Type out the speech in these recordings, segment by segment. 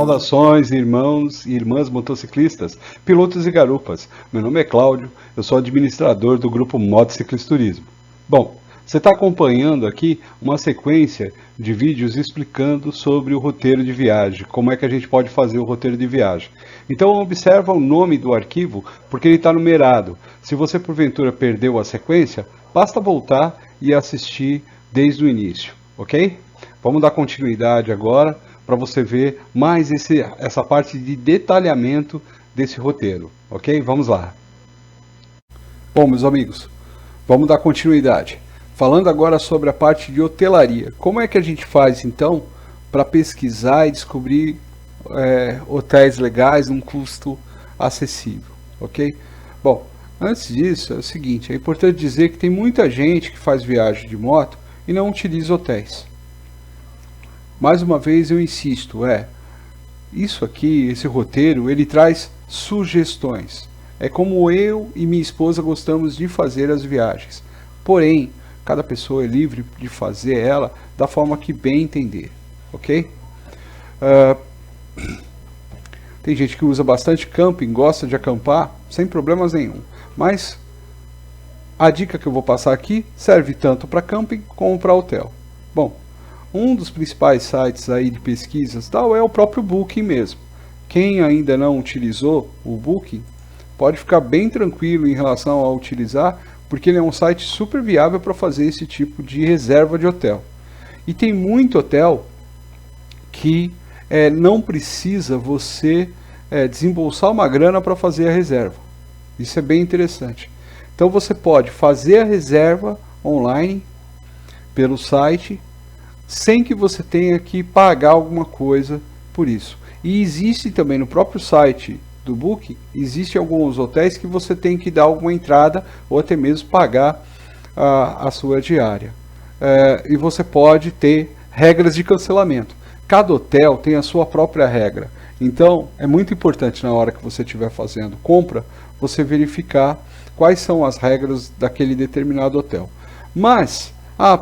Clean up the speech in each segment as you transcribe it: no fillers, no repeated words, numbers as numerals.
Saudações, irmãos e irmãs motociclistas, pilotos e garupas. Meu nome é Cláudio, eu sou administrador do grupo Motociclismo. Bom, você está acompanhando aqui uma sequência de vídeos explicando sobre o roteiro de viagem, como é que a gente pode fazer o roteiro de viagem. Então observa o nome do arquivo, porque ele está numerado. Se você porventura perdeu a sequência, basta voltar e assistir desde o início, ok? Vamos dar continuidade agora para você ver mais essa parte de detalhamento desse roteiro, ok? Vamos lá. Bom, meus amigos, vamos dar continuidade. Falando agora sobre a parte de hotelaria. Como é que a gente faz, então, para pesquisar e descobrir hotéis legais num custo acessível, ok? Bom, antes disso, é o seguinte, é importante dizer que tem muita gente que faz viagem de moto e não utiliza hotéis. Mais uma vez eu insisto, isso aqui, esse roteiro, ele traz sugestões. É como eu e minha esposa gostamos de fazer as viagens. Porém, cada pessoa é livre de fazer ela da forma que bem entender, ok? Tem gente que usa bastante camping, gosta de acampar, sem problemas nenhum. Mas a dica que eu vou passar aqui serve tanto para camping como para hotel. Bom, um dos principais sites aí de pesquisas tal é o próprio Booking mesmo. Quem ainda não utilizou o Booking pode ficar bem tranquilo em relação a utilizar, porque ele é um site super viável para fazer esse tipo de reserva de hotel. E tem muito hotel que não precisa você desembolsar uma grana para fazer a reserva. Isso é bem interessante. Então você pode fazer a reserva online pelo site sem que você tenha que pagar alguma coisa por isso. E existe também no próprio site do Booking, existem alguns hotéis que você tem que dar alguma entrada ou até mesmo pagar a sua diária. E você pode ter regras de cancelamento. Cada hotel tem a sua própria regra. Então é muito importante na hora que você estiver fazendo compra, você verificar quais são as regras daquele determinado hotel. Mas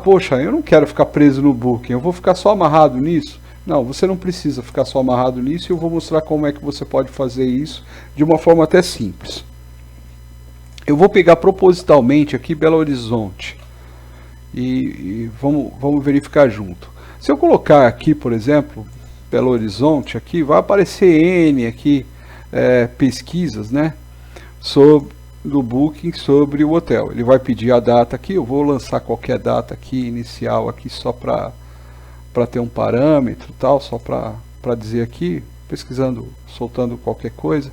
poxa, eu não quero ficar preso no Booking, eu vou ficar só amarrado nisso? Não, você não precisa ficar só amarrado nisso e eu vou mostrar como é que você pode fazer isso de uma forma até simples. Eu vou pegar propositalmente aqui Belo Horizonte e vamos verificar junto. Se eu colocar aqui, por exemplo, Belo Horizonte, aqui vai aparecer N aqui, pesquisas, né, do Booking sobre o hotel. Ele vai pedir a data aqui, eu vou lançar qualquer data aqui inicial aqui só para ter um parâmetro, tal, só para dizer aqui, pesquisando, soltando qualquer coisa,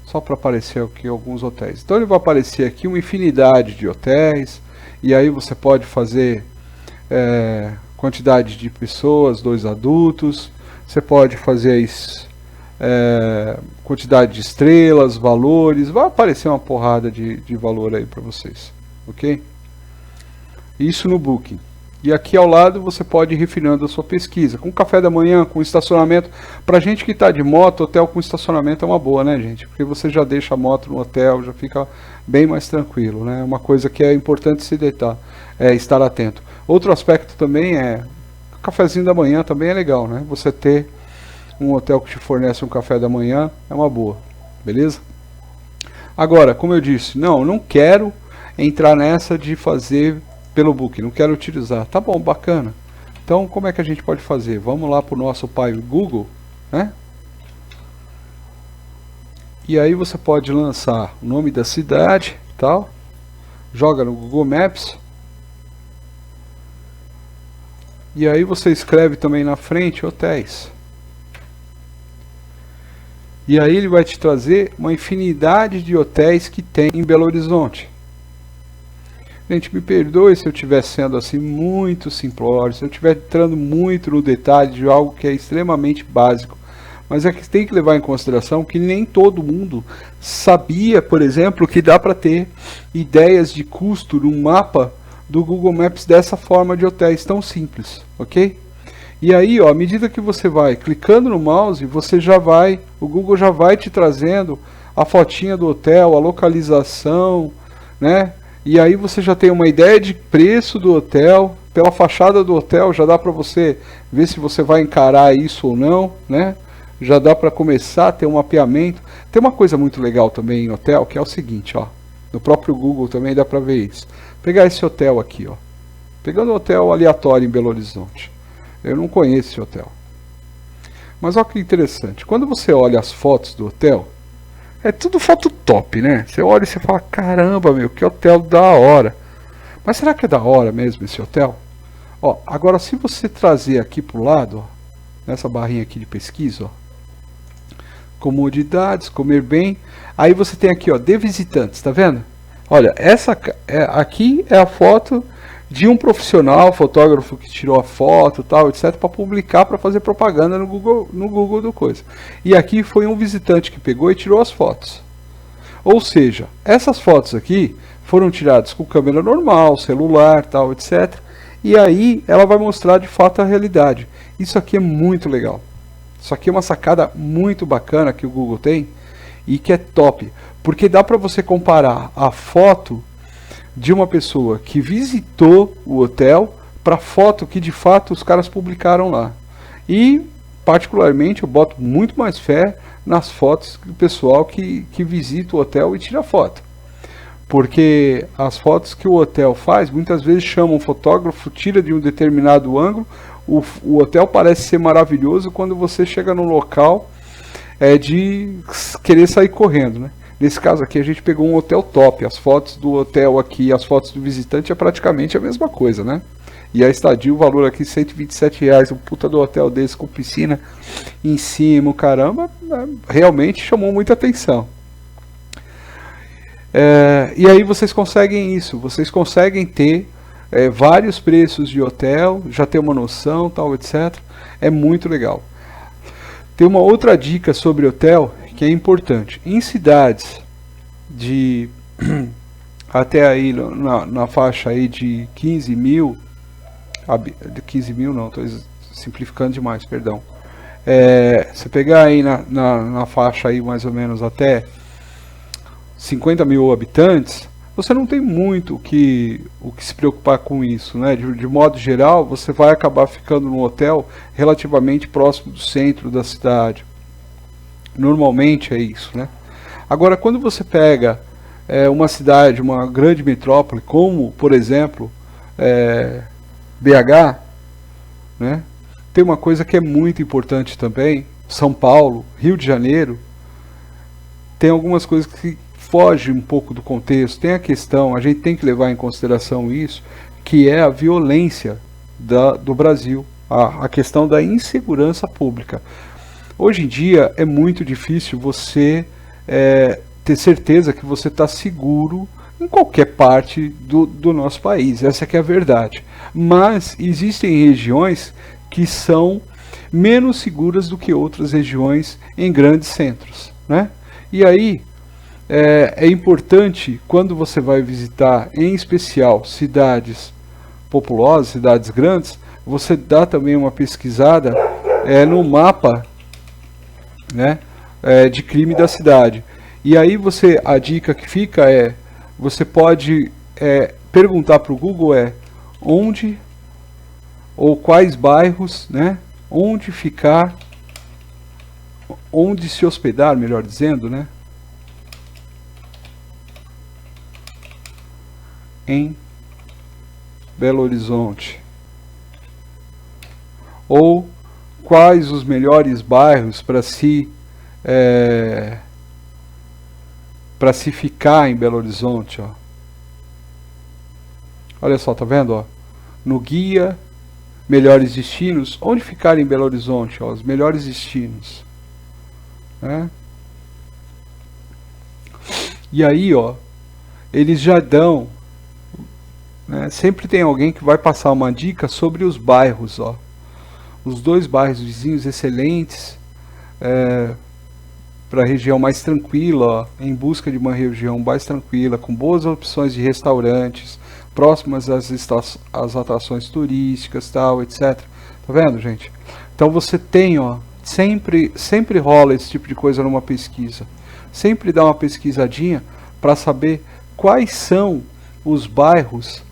só para aparecer aqui alguns hotéis. Então ele vai aparecer aqui uma infinidade de hotéis, e aí você pode fazer quantidade de pessoas, 2 adultos, você pode fazer isso, quantidade de estrelas, valores, vai aparecer uma porrada de valor aí para vocês, ok? Isso no Booking. E aqui ao lado você pode ir refinando a sua pesquisa, com café da manhã, com estacionamento. Pra gente que está de moto, hotel com estacionamento é uma boa, né, gente? Porque você já deixa a moto no hotel, já fica bem mais tranquilo, né? Uma coisa que é importante se deitar, estar atento. Outro aspecto também cafezinho da manhã também é legal, né? Você ter um hotel que te fornece um café da manhã é uma boa, beleza? Agora, como eu disse, não quero entrar nessa de fazer pelo Booking, não quero utilizar. Tá bom, bacana. Então, como é que a gente pode fazer? Vamos lá para o nosso pai Google, né? E aí você pode lançar o nome da cidade, tal. Joga no Google Maps. E aí você escreve também na frente hotéis. E aí ele vai te trazer uma infinidade de hotéis que tem em Belo Horizonte. Gente, me perdoe se eu estiver sendo assim muito simplório, se eu estiver entrando muito no detalhe de algo que é extremamente básico. Mas é que tem que levar em consideração que nem todo mundo sabia, por exemplo, que dá para ter ideias de custo no mapa do Google Maps dessa forma de hotéis tão simples, ok? E aí, à medida que você vai clicando no mouse, o Google já vai te trazendo a fotinha do hotel, a localização, né? E aí você já tem uma ideia de preço do hotel, pela fachada do hotel já dá para você ver se você vai encarar isso ou não, né? já dá para começar a ter um mapeamento. Tem uma coisa muito legal também em hotel, que é o seguinte, ó, no próprio Google também dá para ver isso. Pegar esse hotel aqui, ó, pegando um hotel aleatório em Belo Horizonte. Eu não conheço esse hotel. Mas olha que interessante, quando você olha as fotos do hotel, é tudo foto top, né? Você olha e você fala, caramba, meu, que hotel da hora. Mas será que é da hora mesmo esse hotel? Ó, agora se você trazer aqui pro lado, ó, nessa barrinha aqui de pesquisa, ó, comodidades, comer bem, aí você tem aqui, ó, de visitantes, tá vendo? Olha, essa aqui é a foto de um profissional, fotógrafo que tirou a foto, tal, etc, para publicar, para fazer propaganda no Google do coisa. E aqui foi um visitante que pegou e tirou as fotos. Ou seja, essas fotos aqui foram tiradas com câmera normal, celular, tal, etc. E aí ela vai mostrar de fato a realidade. Isso aqui é muito legal. Isso aqui é uma sacada muito bacana que o Google tem e que é top, porque dá para você comparar a foto de uma pessoa que visitou o hotel para foto que de fato os caras publicaram lá. E particularmente eu boto muito mais fé nas fotos do pessoal que visita o hotel e tira foto. Porque as fotos que o hotel faz, muitas vezes chama um fotógrafo, tira de um determinado ângulo, o hotel parece ser maravilhoso, quando você chega no local é de querer sair correndo, né? Nesse caso aqui a gente pegou um hotel top, as fotos do hotel aqui, as fotos do visitante é praticamente a mesma coisa, né? E a estadia, o valor aqui R$127, um puta do hotel desse com piscina em cima, caramba, realmente chamou muita atenção. E aí vocês conseguem isso, vocês conseguem ter vários preços de hotel, já ter uma noção, tal, etc. É muito legal. Tem uma outra dica sobre hotel que é importante. Em cidades de até aí na faixa aí de 15 mil, de 15 mil não, estou simplificando demais, perdão. Você pegar aí na faixa aí mais ou menos até 50 mil habitantes, você não tem muito o que se preocupar com isso, né? De modo geral, você vai acabar ficando num hotel relativamente próximo do centro da cidade. Normalmente é isso, né? Agora, quando você pega uma cidade, uma grande metrópole, como, por exemplo, BH, né? Tem uma coisa que é muito importante também, São Paulo, Rio de Janeiro, tem algumas coisas que foge um pouco do contexto. Tem a questão, a gente tem que levar em consideração isso, que é a violência do Brasil, a questão da insegurança pública. Hoje em dia é muito difícil você ter certeza que você está seguro em qualquer parte do nosso país, essa que é a verdade. Mas existem regiões que são menos seguras do que outras regiões em grandes centros, né? E aí é importante, quando você vai visitar, em especial, cidades populosas, cidades grandes, você dá também uma pesquisada no mapa, né, de crime da cidade. E aí a dica que fica você pode perguntar para o Google onde ou quais bairros, né, onde ficar, onde se hospedar, melhor dizendo, né, em Belo Horizonte, ou quais os melhores bairros para se ficar em Belo Horizonte, ó. Olha só, tá vendo, ó? No guia melhores destinos, onde ficar em Belo Horizonte, ó, os melhores destinos, né? E aí, ó, eles já dão, né, sempre tem alguém que vai passar uma dica sobre os bairros, ó. Os 2 bairros vizinhos excelentes para a região mais tranquila, ó, em busca de uma região mais tranquila, com boas opções de restaurantes, próximas às atrações turísticas, tal, etc. Tá vendo, gente? Então você tem, ó, sempre rola esse tipo de coisa numa pesquisa. Sempre dá uma pesquisadinha para saber quais são os bairros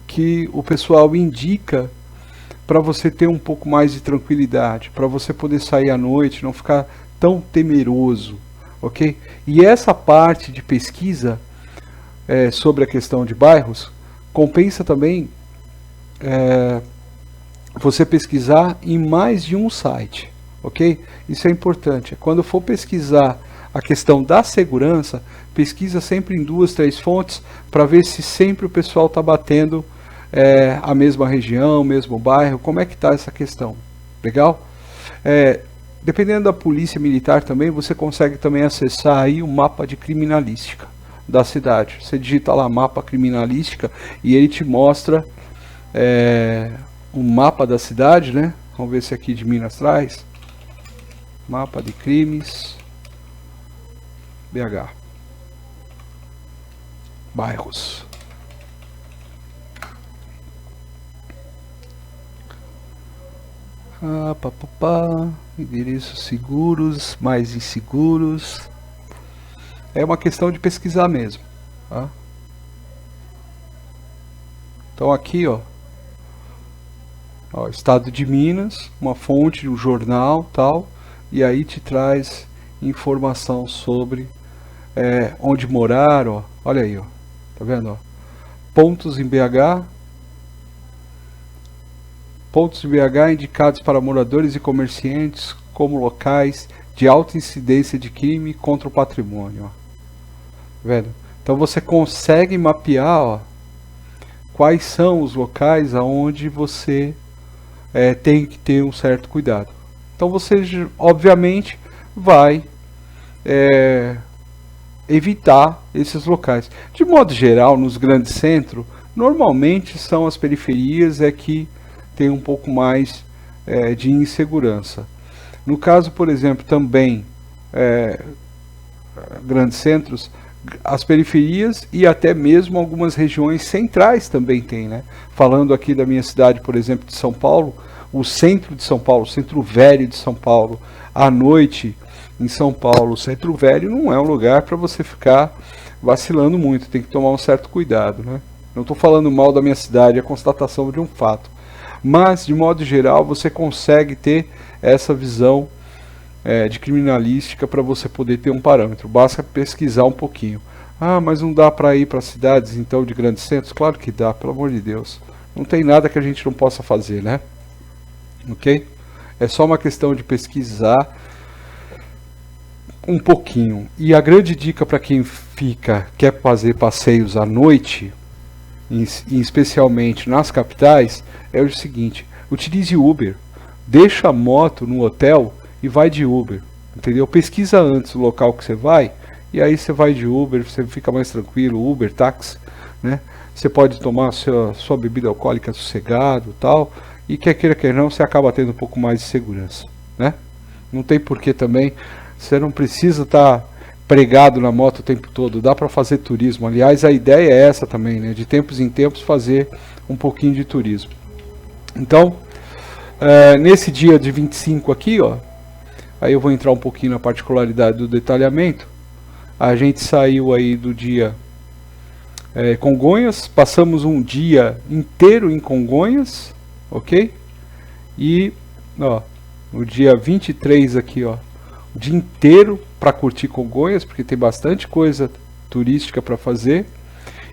que o pessoal indica para você ter um pouco mais de tranquilidade, para você poder sair à noite, não ficar tão temeroso, ok? E essa parte de pesquisa sobre a questão de bairros, compensa também você pesquisar em mais de um site, ok? Isso é importante. Quando for pesquisar a questão da segurança, pesquisa sempre em 2, 3 fontes, para ver se sempre o pessoal está batendo a mesma região, o mesmo bairro, como é que está essa questão. Legal? Dependendo da polícia militar também, você consegue também acessar aí o mapa de criminalística da cidade. Você digita lá mapa criminalística e ele te mostra um mapa da cidade, né? Vamos ver se aqui de Minas traz. Mapa de crimes BH. Bairros. Endereços seguros, mais inseguros. É uma questão de pesquisar mesmo, tá? Então aqui, ó, Estado de Minas, uma fonte, um jornal, tal, e aí te traz informação sobre onde morar, ó. Olha aí, ó, tá vendo, ó? Pontos em BH. Pontos de BH indicados para moradores e comerciantes como locais de alta incidência de crime contra o patrimônio. Ó. Vendo? Então você consegue mapear, ó, quais são os locais aonde você tem que ter um certo cuidado. Então você, obviamente, vai evitar esses locais. De modo geral, nos grandes centros, normalmente são as periferias que tem um pouco mais de insegurança. No caso, por exemplo, também grandes centros, as periferias e até mesmo algumas regiões centrais também tem, né? Falando aqui da minha cidade, por exemplo, de São Paulo, o centro de São Paulo, o centro velho de São Paulo, à noite em São Paulo, o centro velho não é um lugar para você ficar vacilando muito, tem que tomar um certo cuidado, né? Não estou falando mal da minha cidade, é a constatação de um fato. Mas, de modo geral, você consegue ter essa visão de criminalística para você poder ter um parâmetro. Basta pesquisar um pouquinho. Ah, mas não dá para ir para cidades, então, de grandes centros? Claro que dá, pelo amor de Deus. Não tem nada que a gente não possa fazer, né? Ok? É só uma questão de pesquisar um pouquinho. E a grande dica para quem quer fazer passeios à noite, especialmente nas capitais, é o seguinte: utilize Uber, deixa a moto no hotel e vai de Uber, entendeu? Pesquisa antes o local que você vai e aí você vai de Uber, você fica mais tranquilo, Uber, táxi, né? Você pode tomar sua bebida alcoólica sossegado, tal, e quer queira quer não, você acaba tendo um pouco mais de segurança, né? Não tem porquê também, você não precisa estar pregado na moto o tempo todo, dá para fazer turismo. Aliás, a ideia é essa também, né? De tempos em tempos fazer um pouquinho de turismo. Então, nesse dia de 25 aqui, ó, aí eu vou entrar um pouquinho na particularidade do detalhamento. A gente saiu aí do dia Congonhas, passamos um dia inteiro em Congonhas, ok? E, ó, no dia 23 aqui, ó, o dia inteiro para curtir Congonhas, porque tem bastante coisa turística para fazer.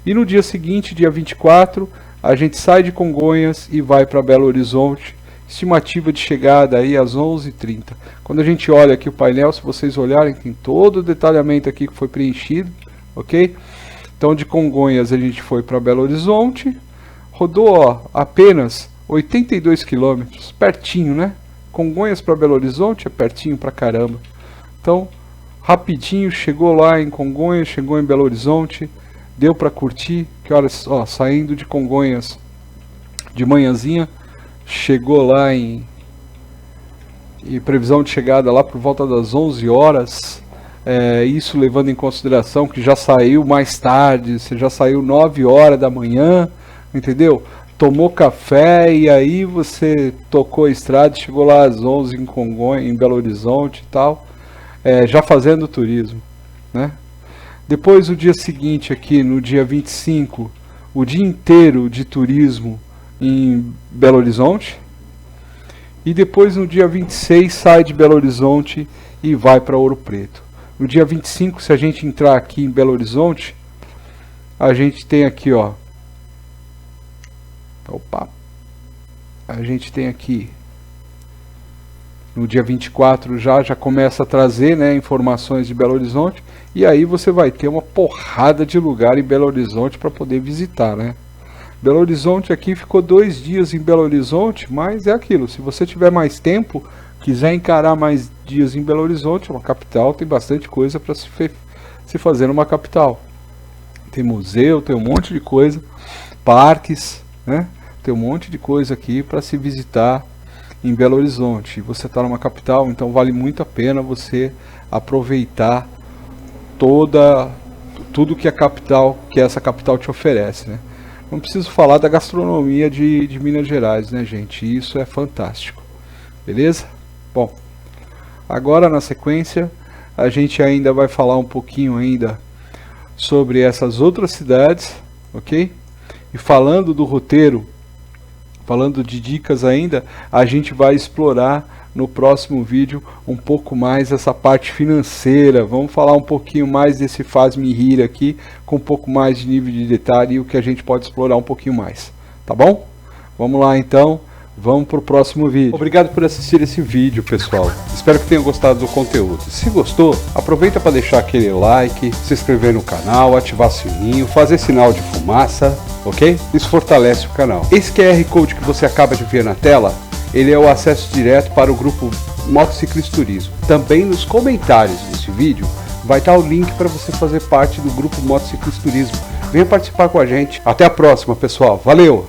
E no dia seguinte, dia 24, a gente sai de Congonhas e vai para Belo Horizonte. Estimativa de chegada aí às 11h30. Quando a gente olha aqui o painel, se vocês olharem, tem todo o detalhamento aqui que foi preenchido, ok? Então de Congonhas a gente foi para Belo Horizonte, rodou, ó, apenas 82 quilômetros, pertinho, né? Congonhas para Belo Horizonte é pertinho pra caramba. Então, rapidinho, chegou lá em Congonhas, chegou em Belo Horizonte, deu para curtir. Que horas, ó, saindo de Congonhas de manhãzinha, chegou lá e previsão de chegada lá por volta das 11 horas. Isso levando em consideração que já saiu mais tarde, você já saiu 9 horas da manhã, entendeu? Tomou café e aí você tocou a estrada, chegou lá às 11 em Congonhas, em Belo Horizonte e tal, já fazendo turismo, né? Depois o dia seguinte aqui, no dia 25, o dia inteiro de turismo em Belo Horizonte, E depois no dia 26 sai de Belo Horizonte e vai para Ouro Preto. No dia 25, se a gente entrar aqui em Belo Horizonte, a gente tem aqui, ó. Opa. A gente tem aqui no dia 24 já começa a trazer, né, informações de Belo Horizonte, e aí você vai ter uma porrada de lugar em Belo Horizonte para poder visitar, né? Belo Horizonte aqui ficou 2 dias em Belo Horizonte, mas é aquilo, se você tiver mais tempo, quiser encarar mais dias em Belo Horizonte, uma capital, tem bastante coisa para se fazer numa capital. Tem museu, tem um monte de coisa, parques, né? Tem um monte de coisa aqui para se visitar em Belo Horizonte. Você está numa capital, então vale muito a pena você aproveitar tudo que essa capital te oferece, né? Não preciso falar da gastronomia de Minas Gerais, né, gente? Isso é fantástico. Beleza? Bom, agora na sequência a gente ainda vai falar um pouquinho ainda sobre essas outras cidades, ok? E falando do roteiro, falando de dicas ainda, a gente vai explorar no próximo vídeo um pouco mais essa parte financeira. Vamos falar um pouquinho mais desse Faz-me Rir aqui, com um pouco mais de nível de detalhe e o que a gente pode explorar um pouquinho mais. Tá bom? Vamos lá então, vamos para o próximo vídeo. Obrigado por assistir esse vídeo, pessoal. Espero que tenham gostado do conteúdo. Se gostou, aproveita para deixar aquele like, se inscrever no canal, ativar o sininho, fazer sinal de fumaça, ok? Isso fortalece o canal. Esse QR Code que você acaba de ver na tela, ele é o acesso direto para o grupo Motociclismo Turismo. Também nos comentários desse vídeo vai estar o link para você fazer parte do grupo Motociclismo Turismo. Venha participar com a gente. Até a próxima, pessoal. Valeu!